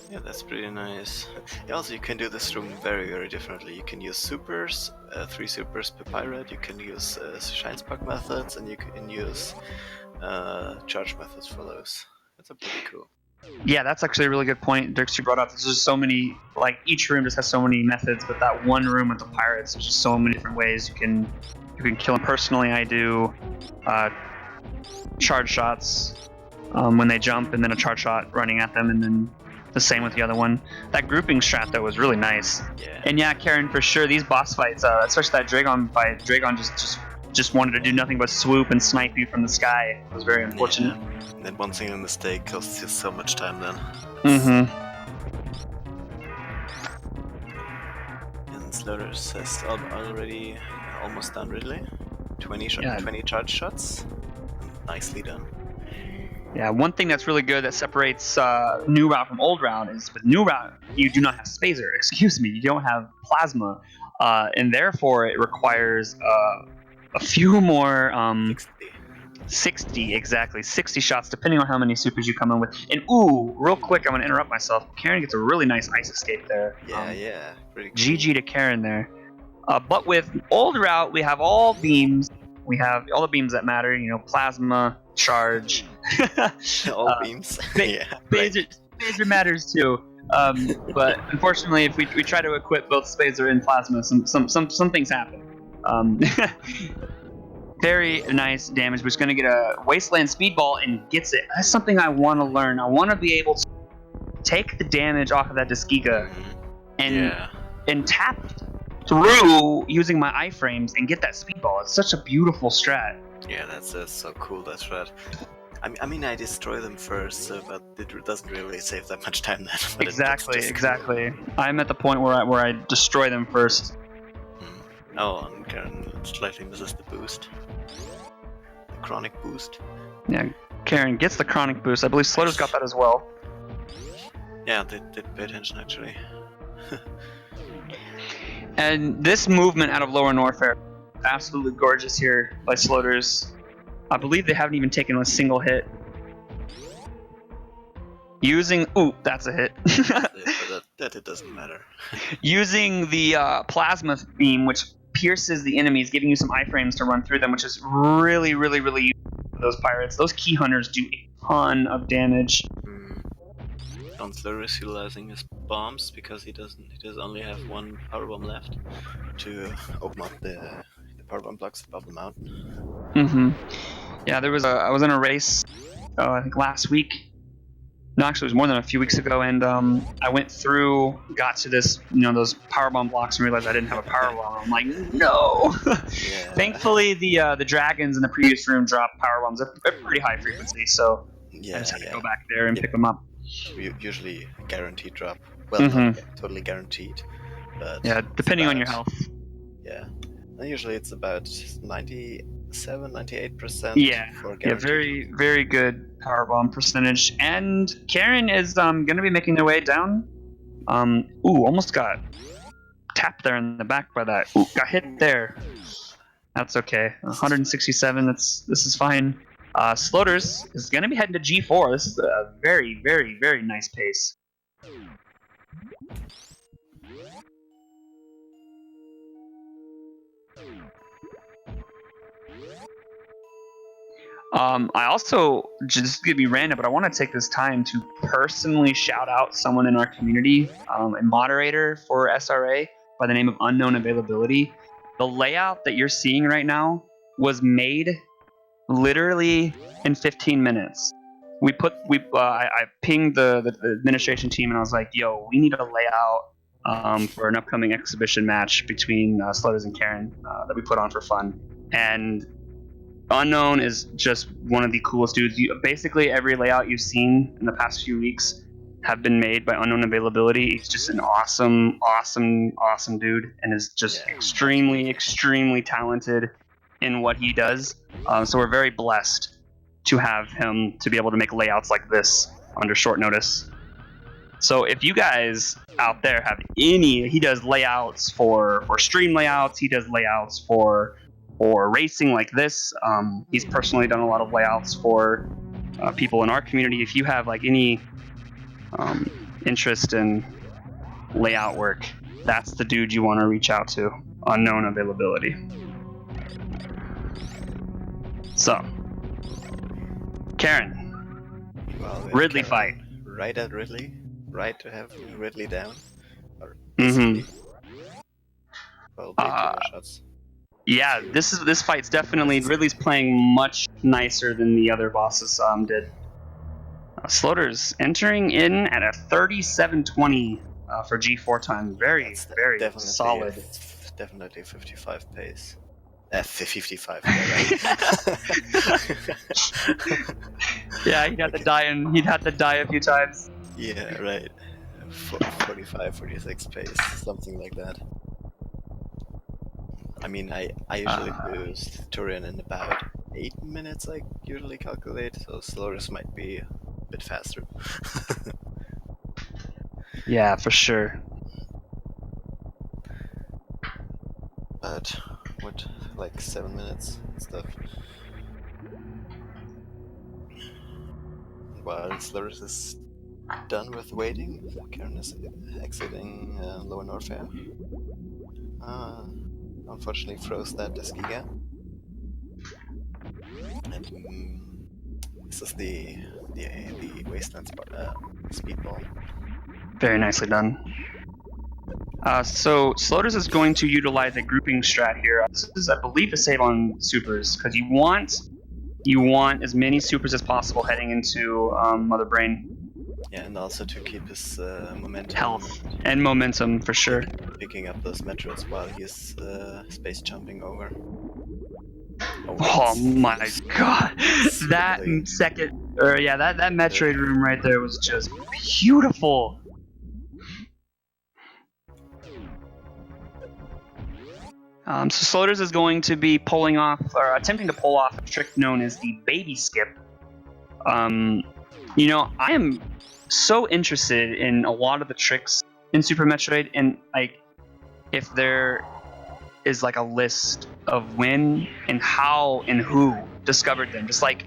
Speaker 2: Yeah, that's pretty nice. Yeah, also, you can do this room very, very differently. You can use supers, 3 supers per pirate. You can use shine spark methods, and you can use charge methods for those. That's a pretty cool.
Speaker 3: Yeah, that's actually a really good point, Dirks. You brought up. There's just so many. Like each room just has so many methods, but that one room with the pirates, there's just so many different ways you can kill them. Personally, I do charge shots when they jump, and then a charge shot running at them, and then the same with the other one. That grouping strat though was really nice.
Speaker 2: Yeah.
Speaker 3: And yeah, Karen, for sure, these boss fights, especially that Dragon fight, Dragon just wanted to do nothing but swoop and snipe you from the sky. It was very unfortunate.
Speaker 2: Yeah. And then one single mistake costs you so much time then.
Speaker 3: Mm-hmm.
Speaker 2: And Sloaters has already almost done Ridley. 20 charge shots. Nicely done.
Speaker 3: Yeah, one thing that's really good that separates new route from old route is with new route you do not have spacer. Excuse me, you don't have plasma, and therefore it requires a few more 60 shots depending on how many supers you come in with. And ooh, real quick, I'm gonna interrupt myself. Karen gets a really nice ice escape there.
Speaker 2: Yeah, pretty cool.
Speaker 3: GG to Karen there. But with old route we have all beams. We have all the beams that matter. You know, plasma, charge.
Speaker 2: All beams. Yeah.
Speaker 3: Spacer matters too. But unfortunately, if we try to equip both spacer and plasma, some things happen. Very nice damage. We're going to get a Wasteland Speedball and gets it. That's something I want to learn. I want to be able to take the damage off of that Deskiga and tap through using my iframes and get that Speedball. It's such a beautiful strat.
Speaker 2: Yeah, that's so cool, that strat. I mean, I destroy them first, but it doesn't really save that much time then. But
Speaker 3: Exactly. I'm at the point where I destroy them first.
Speaker 2: Oh, and Karen slightly misses the boost. The chronic boost.
Speaker 3: Yeah, Karen gets the chronic boost. I believe Sloaters got that as well.
Speaker 2: Yeah, they did pay attention actually.
Speaker 3: And this movement out of Lower Norfair, absolutely gorgeous here by Sloaters. I believe they haven't even taken a single hit. Using, ooh, that's a hit.
Speaker 2: That it doesn't matter.
Speaker 3: Using the plasma beam, which pierces the enemies, giving you some iframes to run through them, which is really, really, really useful for those pirates. Those key hunters do a ton of damage.
Speaker 2: Counselor is utilizing his bombs because he does only have one power bomb left to open up the power bomb blocks above the mountain.
Speaker 3: Yeah, I was in a race, I think last week. No, actually, it was more than a few weeks ago, and I went through, got to this, those power bomb blocks, and realized I didn't have a power bomb. I'm like, no.
Speaker 2: Yeah.
Speaker 3: Thankfully, the dragons in the previous room dropped power bombs at pretty high frequency, so I just had to go back there and pick them up.
Speaker 2: Usually guaranteed drop. Well, not totally guaranteed, but
Speaker 3: yeah, depending on your health.
Speaker 2: Yeah, and usually it's about 97-98%.
Speaker 3: Yeah,
Speaker 2: for guaranteed.
Speaker 3: Very, very good power bomb percentage. And Karen is going to be making their way down. Almost got tapped there in the back by that. Ooh, got hit there. That's okay. 167. This is fine. Sloaters is going to be heading to G4. This is a very, very, very nice pace. I also, just to be random, but I want to take this time to personally shout out someone in our community, a moderator for SRA by the name of Unknown Availability. The layout that you're seeing right now was made literally in 15 minutes. I pinged the administration team and I was like, yo, we need a layout for an upcoming exhibition match between Sloaters and Karen that we put on for fun. And Unknown is just one of the coolest dudes. Basically every layout you've seen in the past few weeks have been made by unknown availability. He's just an awesome dude, and is just extremely talented in what he does. So we're very blessed to have him to be able to make layouts like this under short notice. So if you guys out there have he does layouts for stream layouts, he does layouts for racing like this. He's personally done a lot of layouts for people in our community. If you have like any interest in layout work, that's the dude you want to reach out to. Unknown availability. So, Karen, Ridley fight.
Speaker 2: Right at Ridley. Right to have Ridley down. Or well, shots.
Speaker 3: Yeah, this fight's definitely Ridley's playing much nicer than the other bosses did. Sloaters entering in at a 37.20 for G4 time. Very solid.
Speaker 2: It's definitely 55 pace. 55. Right?
Speaker 3: Yeah, he'd have to die a few times.
Speaker 2: Yeah, right. 45, 46 pace, something like that. I mean, I usually do Turian in about 8 minutes, I usually calculate, so Sloaters might be a bit faster.
Speaker 3: Yeah, for sure.
Speaker 2: But what, like 7 minutes and stuff. While Sloaters is done with waiting, Karen is exiting Lower Norfair. Unfortunately froze that Giga. And this is the Wasteland speedball.
Speaker 3: Very nicely done. So Sloaters is going to utilize a grouping strat here. This is, I believe, a save on supers, because you want as many supers as possible heading into Mother Brain.
Speaker 2: Yeah, and also to keep his momentum.
Speaker 3: Health and momentum, for sure.
Speaker 2: Picking up those Metroids while he's space jumping over.
Speaker 3: Oh my god! That that Metroid room right there was just beautiful! So Sloaters is going to be pulling off, or attempting to pull off, a trick known as the baby skip. You know, I am so interested in a lot of the tricks in Super Metroid, and like, if there is like a list of when and how and who discovered them, just like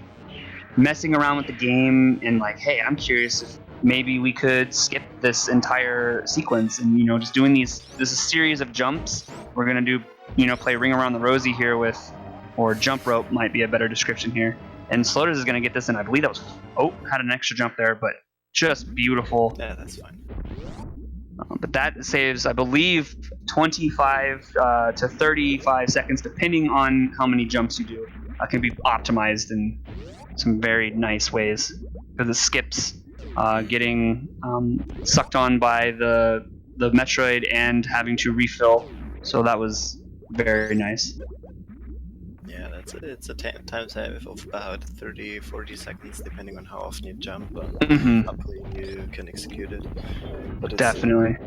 Speaker 3: messing around with the game and like, hey, I'm curious if maybe we could skip this entire sequence and, you know, just doing this is a series of jumps. We're gonna do, you know, play Ring Around the Rosie here with, or jump rope might be a better description here. And Sloaters is gonna get this, and I believe that was, had an extra jump there, but just beautiful.
Speaker 2: Yeah, that's fine.
Speaker 3: But that saves, I believe, 25 to 35 seconds, depending on how many jumps you do. Can be optimized in some very nice ways, because it skips getting sucked on by the Metroid and having to refill. So that was very nice.
Speaker 2: Yeah, it's a time save of about 30-40 seconds, depending on how often you jump, but hopefully you can execute it. But it's
Speaker 3: definitely.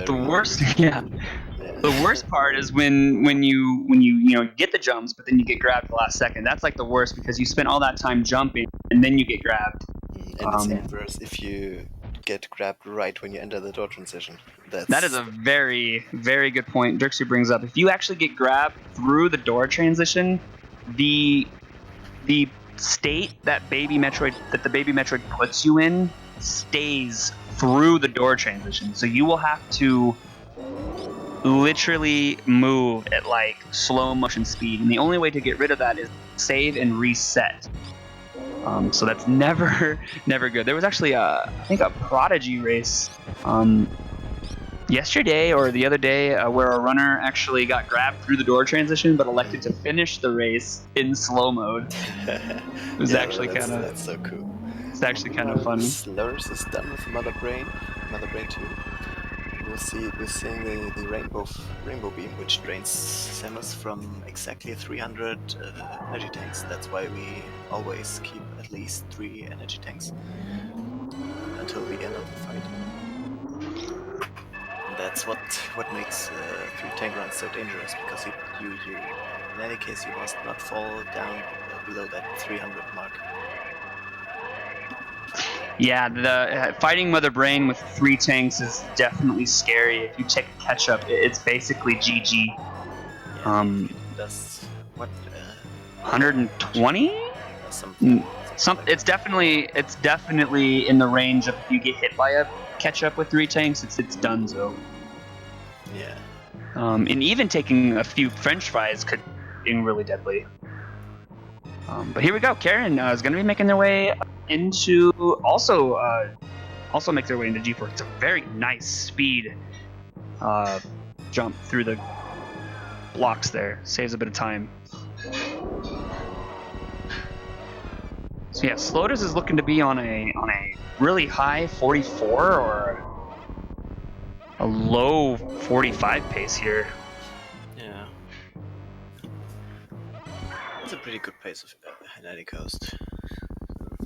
Speaker 3: The worst, the worst part is when you get the jumps, but then you get grabbed at the last second. That's like the worst, because you spent all that time jumping and then you get grabbed.
Speaker 2: And it's inverse if you get grabbed right when you enter the door transition.
Speaker 3: That is a very, very good point Dirksy brings up. If you actually get grabbed through the door transition, the state that the baby Metroid puts you in stays through the door transition. So you will have to literally move at like slow motion speed, and the only way to get rid of that is save and reset. So that's never good. There was actually I think a Prodigy race yesterday or the other day where a runner actually got grabbed through the door transition but elected to finish the race in slow mode. It was actually kind of,
Speaker 2: that's so cool.
Speaker 3: It's actually kind of funny.
Speaker 2: Sloaters is done with Mother Brain 2. We're seeing the rainbow beam, which drains Samus from exactly 300 energy tanks. That's why we always keep at least 3 energy tanks. And until the end of the fight. And that's what makes 3 tank runs so dangerous, because you in any case you must not fall down below that 300 mark.
Speaker 3: Yeah, the fighting Mother Brain with 3 tanks is definitely scary. If you take a catch up, it's basically GG.
Speaker 2: Yeah, that's what
Speaker 3: 120?
Speaker 2: something like
Speaker 3: It's definitely in the range of if you get hit by a catch up with 3 tanks, it's donezo.
Speaker 2: Yeah.
Speaker 3: And even taking a few French fries could be really deadly. But here we go. Karen is going to be making their way into also make their way into G4. It's a very nice speed jump through the blocks there. Saves a bit of time. So yeah, Sloaters is looking to be on a really high 44 or a low 45 pace here.
Speaker 2: Yeah. That's a pretty good pace in any coast.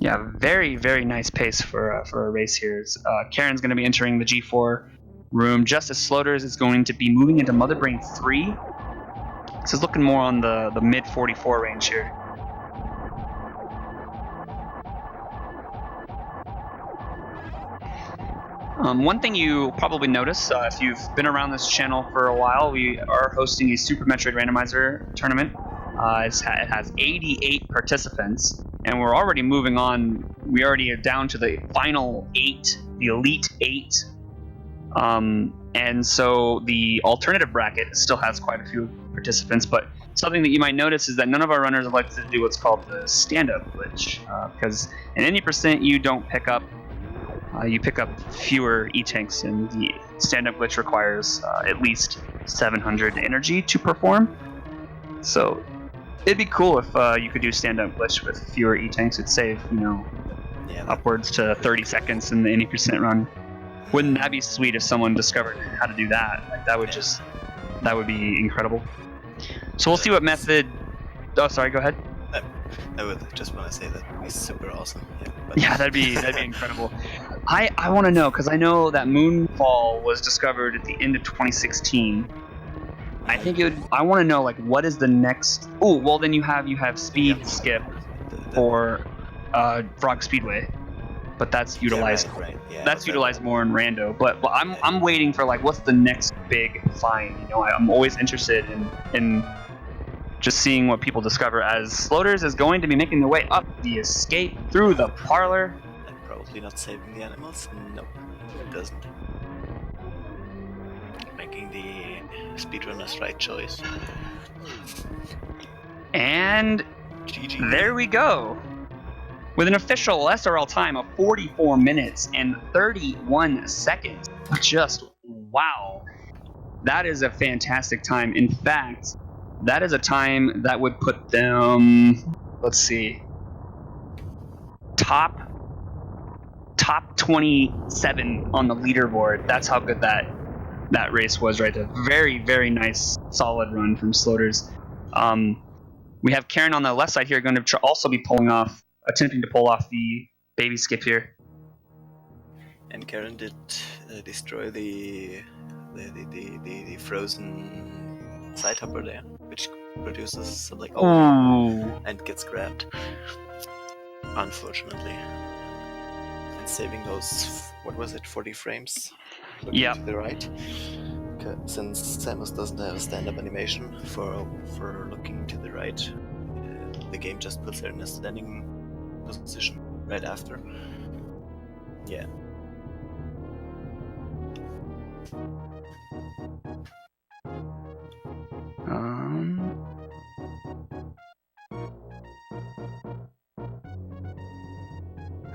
Speaker 3: Yeah, very, very nice pace for a race here. Karen's going to be entering the G4 room just as Sloaters is going to be moving into Mother Brain 3. This is looking more on the mid 44 range here. One thing you probably notice if you've been around this channel for a while, we are hosting a Super Metroid Randomizer tournament. It has 88 participants, and we're already moving on. We already are down to the final 8, the Elite 8. And so the alternative bracket still has quite a few participants, but something that you might notice is that none of our runners have liked to do what's called the stand-up glitch, because in any percent you don't pick up you pick up fewer E-tanks, and the stand-up glitch requires at least 700 energy to perform. So it'd be cool if you could do stand-up glitch with fewer E-tanks. It'd save, upwards to 30 seconds in the any percent run. Wouldn't that be sweet if someone discovered how to do that? Like that would be incredible. So we'll see what method. Oh, sorry. Go ahead.
Speaker 2: I would just want to say that would be super awesome.
Speaker 3: Yeah, that'd be incredible. I want to know, because I know that Moonfall was discovered at the end of 2016. I think I want to know, like, what is the next? Oh, well then you have Speed Skip for Frog Speedway, but that's utilized.
Speaker 2: Yeah, right. Yeah,
Speaker 3: that's utilized more in Rando. But I'm waiting for, like, what's the next big find? I'm always interested in just seeing what people discover, as Sloaters is going to be making their way up the escape through the parlor.
Speaker 2: And probably not saving the animals? Nope, it doesn't. Making the speedrunner's right choice.
Speaker 3: And
Speaker 2: GG.
Speaker 3: there we go. With an official SRL time of 44 minutes and 31 seconds. Just wow. That is a fantastic time. In fact, that is a time that would put them, let's see, top 27 on the leaderboard. That's how good that race was right there. Very, very nice, solid run from Sloaters. We have Karen on the left side here going to also be attempting to pull off the baby skip here.
Speaker 2: And Karen did destroy the frozen side hopper there, which produces some and gets grabbed, unfortunately. And saving those, what was it, 40 frames? Looking to the right. Since Samus doesn't have a stand-up animation for looking to the right, the game just puts her in a standing position right after. Yeah.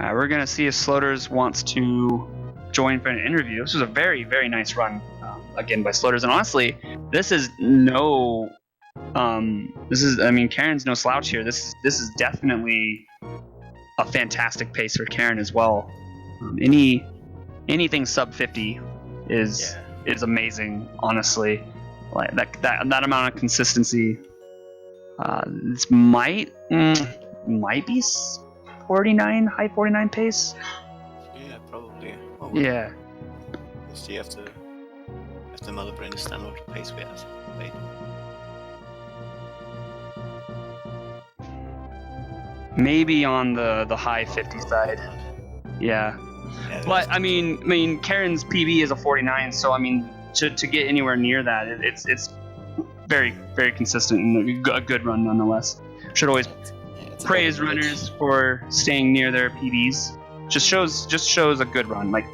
Speaker 3: We're going to see if Sloaters wants to join for an interview. This was a very, very nice run, again, by Sloaters. And honestly, this is Karen's no slouch here. This is definitely a fantastic pace for Karen as well. Anything sub 50 is amazing, honestly. Like that amount of consistency. This might be 49, high 49 pace.
Speaker 2: Yeah, probably. Oh,
Speaker 3: Yeah.
Speaker 2: So you have to mother brain to stand what pace we have. Wait.
Speaker 3: Maybe on the high 50 side. Yeah. But I mean, Karen's PB is a 49, so I mean, to get anywhere near that, it's very, very consistent and a good run nonetheless. Should always praise runners for staying near their PBs. Just shows a good run. Like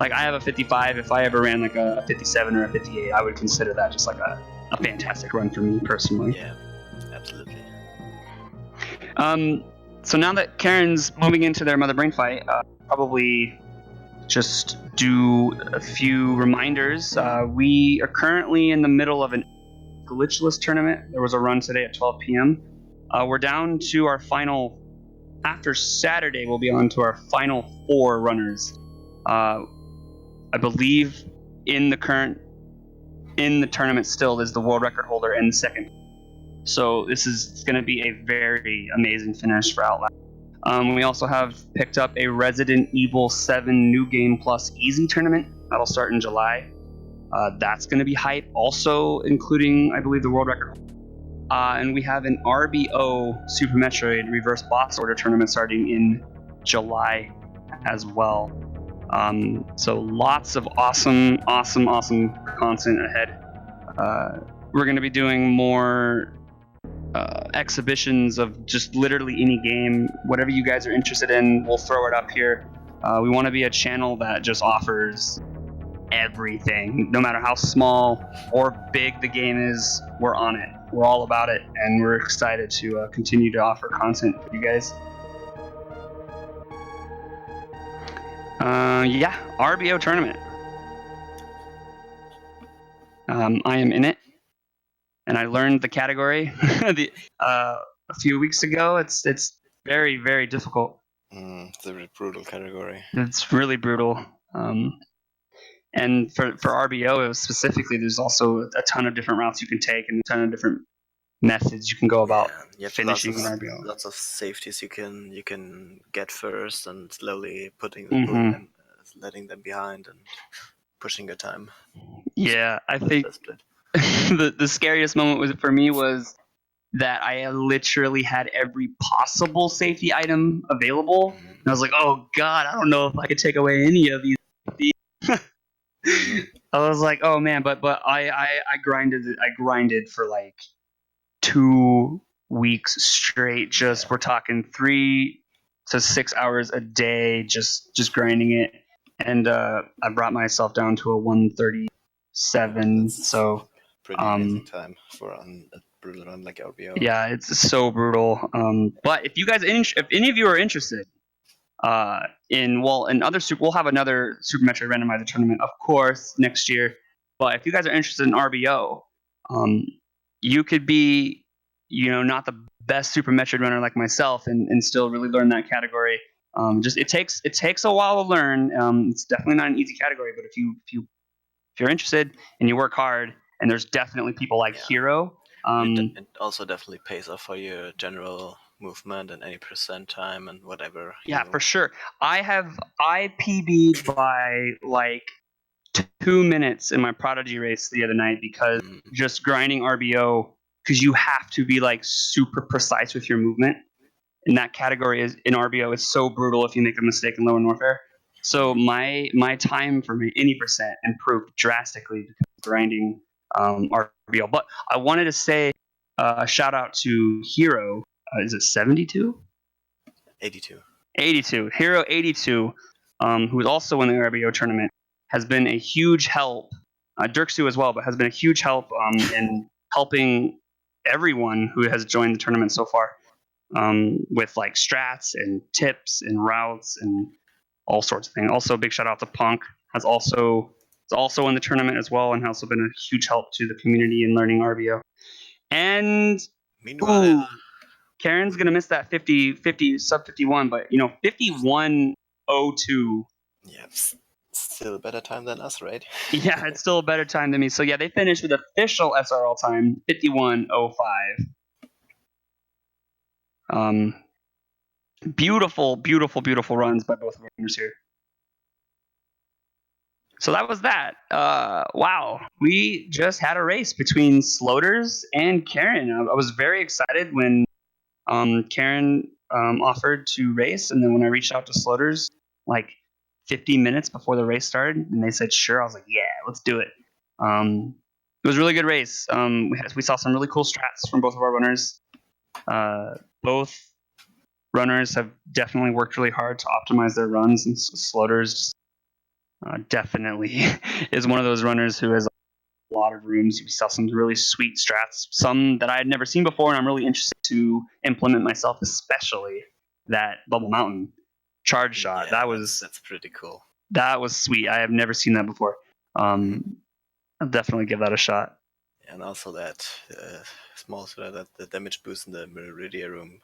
Speaker 3: I have a 55. If I ever ran like a 57 or a 58, I would consider that just like a fantastic run for me personally.
Speaker 2: Yeah, absolutely.
Speaker 3: So now that Karen's moving into their mother brain fight, probably just do a few reminders. We are currently in the middle of an glitchless tournament. There was a run today at 12 p.m. We're down to our final. After Saturday, we'll be on to our final 4 runners. I believe in the tournament still is the world record holder and the second. So this is going to be a very amazing finish for Outlast. We also have picked up a Resident Evil 7 New Game Plus Easy tournament. That'll start in July. That's going to be hype, also including, I believe, the world record. And we have an RBO Super Metroid Reverse Box Order tournament starting in July as well. So lots of awesome content ahead. We're going to be doing more exhibitions of just literally any game. Whatever you guys are interested in, we'll throw it up here. We want to be a channel that just offers everything. No matter how small or big the game is, we're on it. We're all about it, and we're excited to continue to offer content for you guys. RBO tournament. I am in it, and I learned the category a few weeks ago. It's very, very difficult.
Speaker 2: It's a really brutal category.
Speaker 3: It's really brutal. And for RBO specifically, there's also a ton of different routes you can take and a ton of different methods you can go about finishing an RBO.
Speaker 2: Lots of safeties you can get first, and slowly letting them behind and pushing your time.
Speaker 3: Yeah, I think the scariest moment for me was that I literally had every possible safety item available, and I was like, "Oh God, I don't know if I could take away any of these." I was like, "Oh man," but I grinded for like 2 weeks straight. We're talking 3 to 6 hours a day, just grinding it, and I brought myself down to a 137. So
Speaker 2: pretty amazing time for a brutal run like RBO.
Speaker 3: Yeah, it's so brutal. But if any of you are interested in other we'll have another Super Metroid randomizer tournament, of course, next year. But if you guys are interested in RBO, you could be, not the best Super Metroid runner like myself, and still really learn that category. It takes a while to learn. It's definitely not an easy category, but if you're interested and you work hard, and there's definitely people like Hero.
Speaker 2: It also definitely pays off for your general movement and any percent time and whatever.
Speaker 3: Yeah, for sure. I PB'd by like 2 minutes in my Prodigy race the other night because just grinding RBO, because you have to be like super precise with your movement. And that category in RBO is so brutal if you make a mistake in Lower Warfare. So my time for any percent improved drastically because of grinding RBO. But I wanted to say a shout out to Hero. Is it 72? 82. Hero 82, who is also in the RBO tournament, has been a huge help. Dirksu as well, but has been a huge help in helping everyone who has joined the tournament so far with like strats and tips and routes and all sorts of things. Also, big shout out to Punk. Is also in the tournament as well, and has also been a huge help to the community in learning RBO. And
Speaker 2: meanwhile,
Speaker 3: Karen's gonna miss that 50 sub 51, but 51:02.
Speaker 2: Yeah, still a better time than us, right?
Speaker 3: Yeah, it's still a better time than me. So yeah, they finished with official SRL time 51:05. Beautiful runs by both runners here. So that was that. Wow, we just had a race between Sloaters and Karen. I was very excited when Karen offered to race, and then when I reached out to Sloaters, like 50 minutes before the race started, and they said sure, I was like, yeah, let's do it. It was a really good race. We saw some really cool strats from both of our runners. Both runners have definitely worked really hard to optimize their runs, and Sloaters definitely is one of those runners who has a lot of rooms. We saw some really sweet strats, some that I had never seen before, and I'm really interested to implement myself, especially that Bubble Mountain charge shot.
Speaker 2: Yeah,
Speaker 3: that's
Speaker 2: pretty cool.
Speaker 3: That was sweet. I have never seen that before. I'll definitely give that a shot.
Speaker 2: And also that small that the damage boost in the Meridia room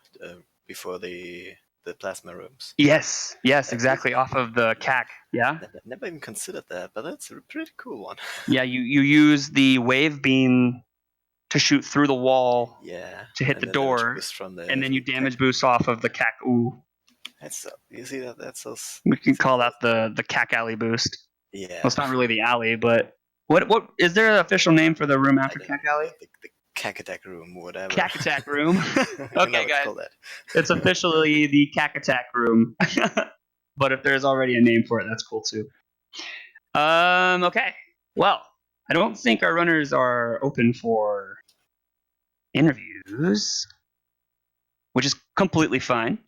Speaker 2: before the plasma rooms.
Speaker 3: Yes, exactly. Off of the CAC. Yeah.
Speaker 2: I never even considered that, but that's a pretty cool one.
Speaker 3: Yeah, you use the wave beam to shoot through the wall.
Speaker 2: Yeah.
Speaker 3: To hit the door, and then you damage boost off of the CAC. Ooh.
Speaker 2: That's you see that that's so.
Speaker 3: We can call that the CAC alley boost.
Speaker 2: Yeah.
Speaker 3: Well, it's not really the alley, but what is there an official name for the room after CAC alley?
Speaker 2: The CAC attack room, whatever.
Speaker 3: CAC attack room. Okay, guys.
Speaker 2: That.
Speaker 3: It's officially the CAC attack room. But if there's already a name for it, that's cool too. Okay. Well, I don't think our runners are open for interviews, which is completely fine.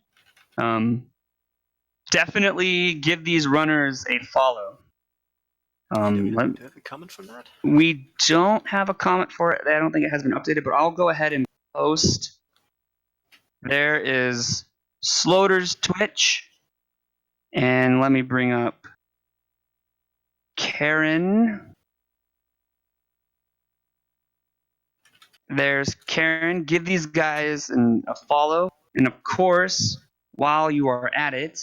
Speaker 3: Definitely give these runners a follow.
Speaker 2: Do we have a comment for that?
Speaker 3: We don't have a comment for it. I don't think it has been updated, but I'll go ahead and post. There is Sloaters Twitch. And let me bring up Karen. There's Karen. Give these guys a follow. And of course, while you are at it,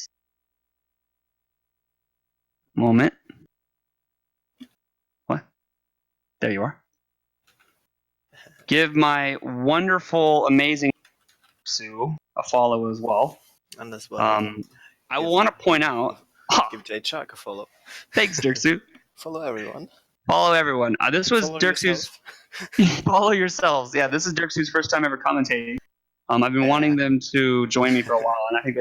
Speaker 3: moment. What? There you are. Give my wonderful, amazing Sue a follow as well.
Speaker 2: And as well.
Speaker 3: I want to point out.
Speaker 2: Give J-Chuck a follow.
Speaker 3: Thanks, Dirksu.
Speaker 2: Follow everyone.
Speaker 3: Follow everyone. This was Dirksu's. Follow yourselves. Yeah, this is Dirksu's first time ever commentating. I've been wanting them to join me for a while, and I think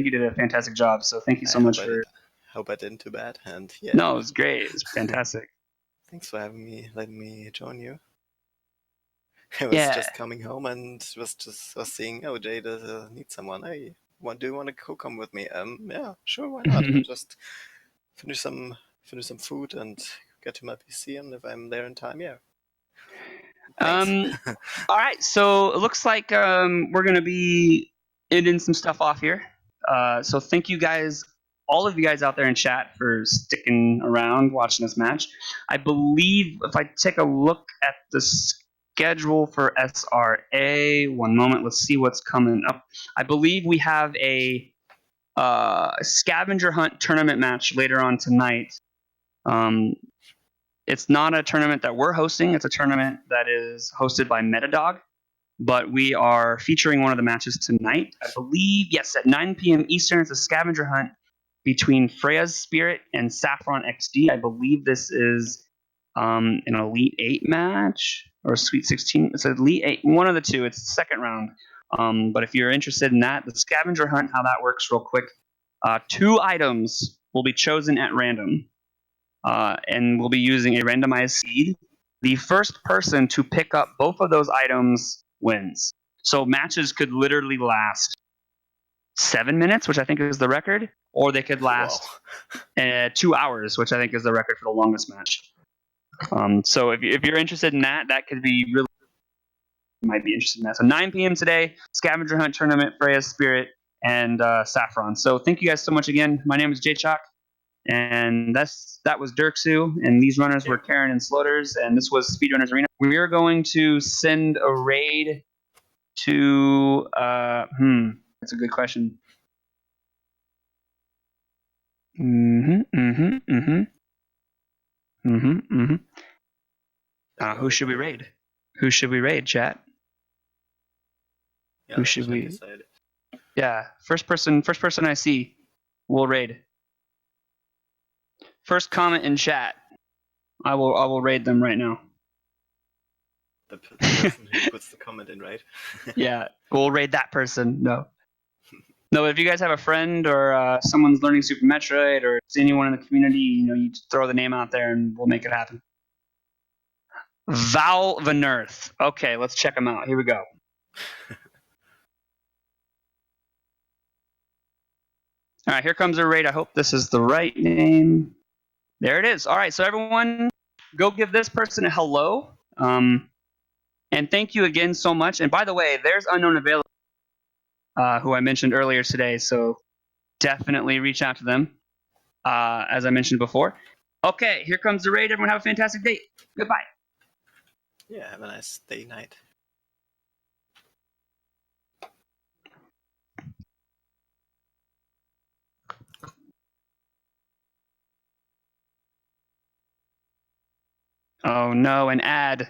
Speaker 3: you did a fantastic job. So thank you so much for.
Speaker 2: Hope I didn't too bad, and yeah.
Speaker 3: No, it was great. It was fantastic.
Speaker 2: Thanks for letting me join you. I was just coming home and was seeing, oh, Jay needs someone. Hey, do you want to co-come with me? Yeah, sure, why not? Just finish some food and get to my PC, and if I'm there in time, yeah.
Speaker 3: All right, so it looks like we're gonna be ending some stuff off here. So thank you guys, all of you guys out there in chat, for sticking around watching this match. I believe if I take a look at the schedule for SRA, one moment, let's see what's coming up. I believe we have a scavenger hunt tournament match later on tonight. It's not a tournament that we're hosting. It's a tournament that is hosted by Metadog, but we are featuring one of the matches tonight. I believe, yes, at 9 p.m. Eastern, it's a scavenger hunt between Freya's Spirit and Saffron XD. I believe this is an Elite 8 match or a Sweet 16. It's an Elite 8, one of the two. It's the second round. But if you're interested in that, the scavenger hunt, how that works real quick, 2 items will be chosen at random. And we'll be using a randomized seed. The first person to pick up both of those items wins. So matches could literally last 7 minutes, which I think is the record, or they could last 2 hours, which I think is the record for the longest match. So if you're interested in that, that could be really, you might be interested in that. So 9 p.m. today, scavenger hunt tournament, Freya's Spirit, and Saffron. So thank you guys so much again. My name is J-Chalk. And that was Dirksu, and these runners were Karen and Sloaters, and this was Speedrunners Arena. We are going to send a raid to that's a good question. Who should we raid? Who should we raid, chat?
Speaker 2: Yeah,
Speaker 3: who should we? Yeah, first person I see, we'll raid. First comment in chat. I will raid them right now.
Speaker 2: The person who puts the comment in, right?
Speaker 3: Yeah, we'll raid that person. No, if you guys have a friend or someone's learning Super Metroid or it's anyone in the community, you just throw the name out there and we'll make it happen. Val Venerth. Okay, let's check them out. Here we go. All right, here comes a raid. I hope this is the right name. There it is. All right, so everyone, go give this person a hello. And thank you again so much. And by the way, there's Unknown Available, who I mentioned earlier today. So definitely reach out to them, as I mentioned before. Okay, here comes the raid. Everyone have a fantastic day. Goodbye.
Speaker 2: Yeah, have a nice day, night.
Speaker 3: Oh no, an ad.